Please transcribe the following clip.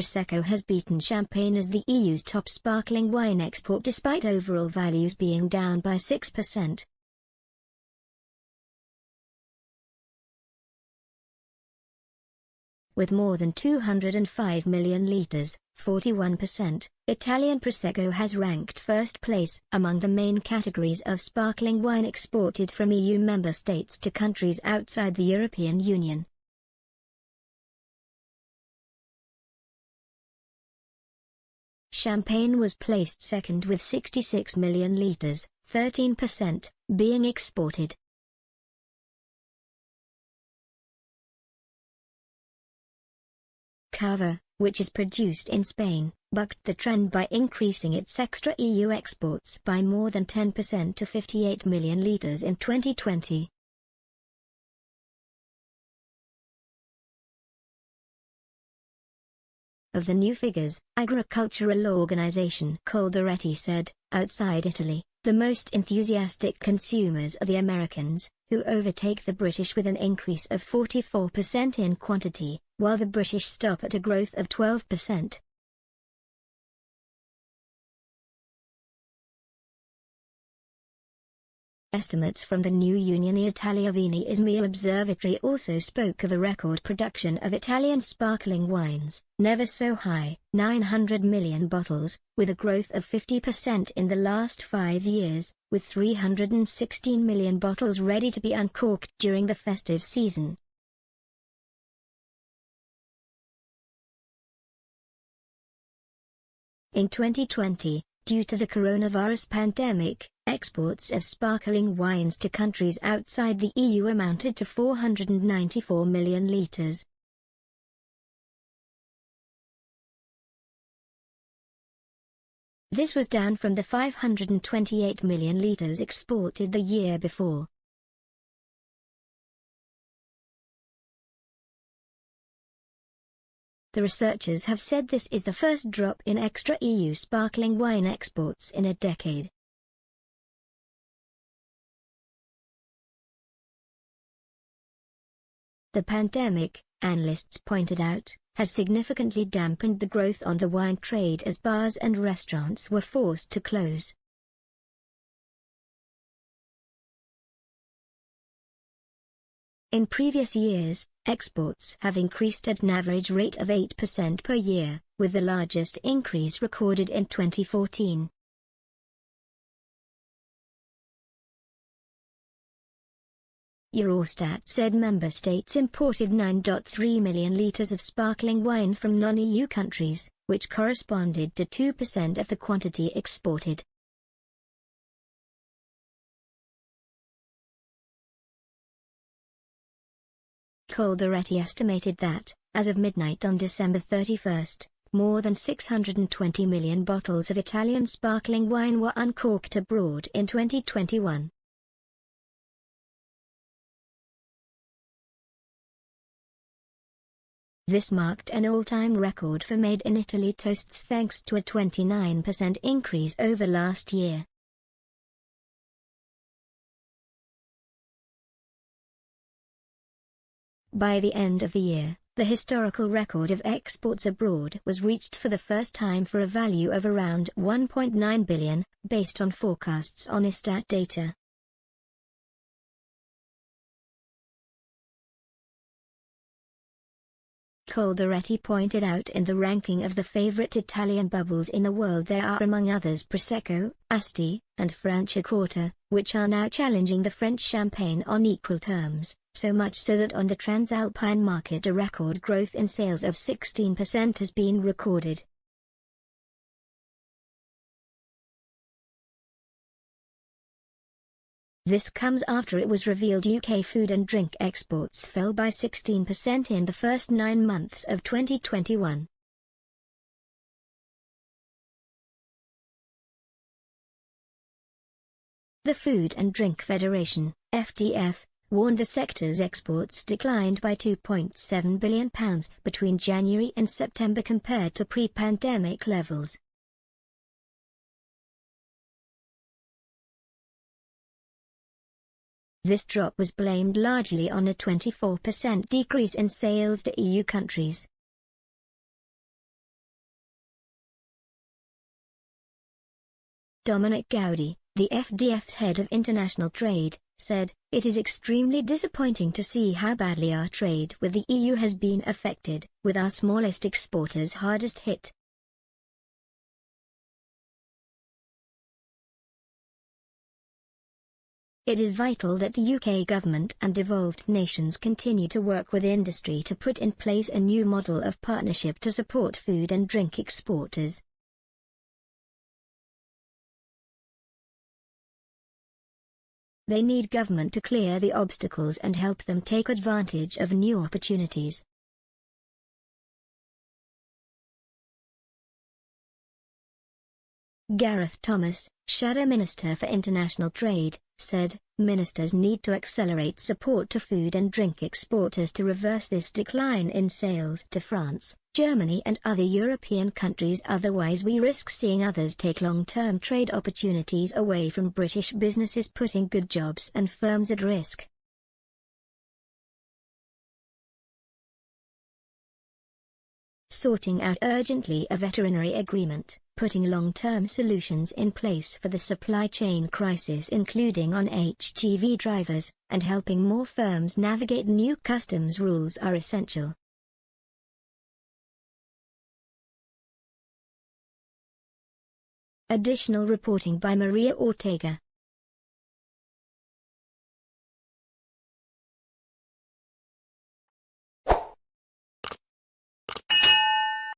Prosecco has beaten champagne as the EU's top sparkling wine export despite overall values being down by 6%. With more than 205 million litres, 41%, Italian Prosecco has ranked first place among the main categories of sparkling wine exported from EU member states to countries outside the European Union. Champagne was placed second with 66 million litres, 13%, being exported. Cava, which is produced in Spain, bucked the trend by increasing its extra-EU exports by more than 10% to 58 million litres in 2020. Of the new figures, agricultural organization Coldiretti said, outside Italy, the most enthusiastic consumers are the Americans, who overtake the British with an increase of 44% in quantity, while the British stop at a growth of 12%. Estimates from the new Unione Italia Vini Ismea Observatory also spoke of a record production of Italian sparkling wines, never so high, 900 million bottles, with a growth of 50% in the last 5 years, with 316 million bottles ready to be uncorked during the festive season. In 2020, due to the coronavirus pandemic, exports of sparkling wines to countries outside the EU amounted to 494 million litres. This was down from the 528 million litres exported the year before. The researchers have said this is the first drop in extra-EU sparkling wine exports in a decade. The pandemic, analysts pointed out, has significantly dampened the growth on the wine trade as bars and restaurants were forced to close. In previous years, exports have increased at an average rate of 8% per year, with the largest increase recorded in 2014. Eurostat said member states imported 9.3 million litres of sparkling wine from non-EU countries, which corresponded to 2% of the quantity exported. Coldiretti estimated that, as of midnight on December 31, more than 620 million bottles of Italian sparkling wine were uncorked abroad in 2021. This marked an all-time record for Made in Italy toasts thanks to a 29% increase over last year. By the end of the year, the historical record of exports abroad was reached for the first time for a value of around 1.9 billion, based on forecasts on Istat data. Coldiretti pointed out in the ranking of the favorite Italian bubbles in the world there are among others Prosecco, Asti, and Franciacorta, which are now challenging the French champagne on equal terms, so much so that on the Transalpine market a record growth in sales of 16% has been recorded. This comes after it was revealed UK food and drink exports fell by 16% in the first 9 months of 2021. The Food and Drink Federation, FDF, warned the sector's exports declined by £2.7 billion between January and September compared to pre-pandemic levels. This drop was blamed largely on a 24% decrease in sales to EU countries. Dominic Gowdy, the FDF's head of international trade, said, "It is extremely disappointing to see how badly our trade with the EU has been affected, with our smallest exporters hardest hit." It is vital that the UK government and devolved nations continue to work with industry to put in place a new model of partnership to support food and drink exporters. They need government to clear the obstacles and help them take advantage of new opportunities. Gareth Thomas, Shadow Minister for International Trade, said, "Ministers need to accelerate support to food and drink exporters to reverse this decline in sales to France, Germany and other European countries, otherwise we risk seeing others take long-term trade opportunities away from British businesses, putting good jobs and firms at risk." Sorting out urgently a veterinary agreement, putting long-term solutions in place for the supply chain crisis including on HGV drivers, and helping more firms navigate new customs rules are essential. Additional reporting by Maria Ortega.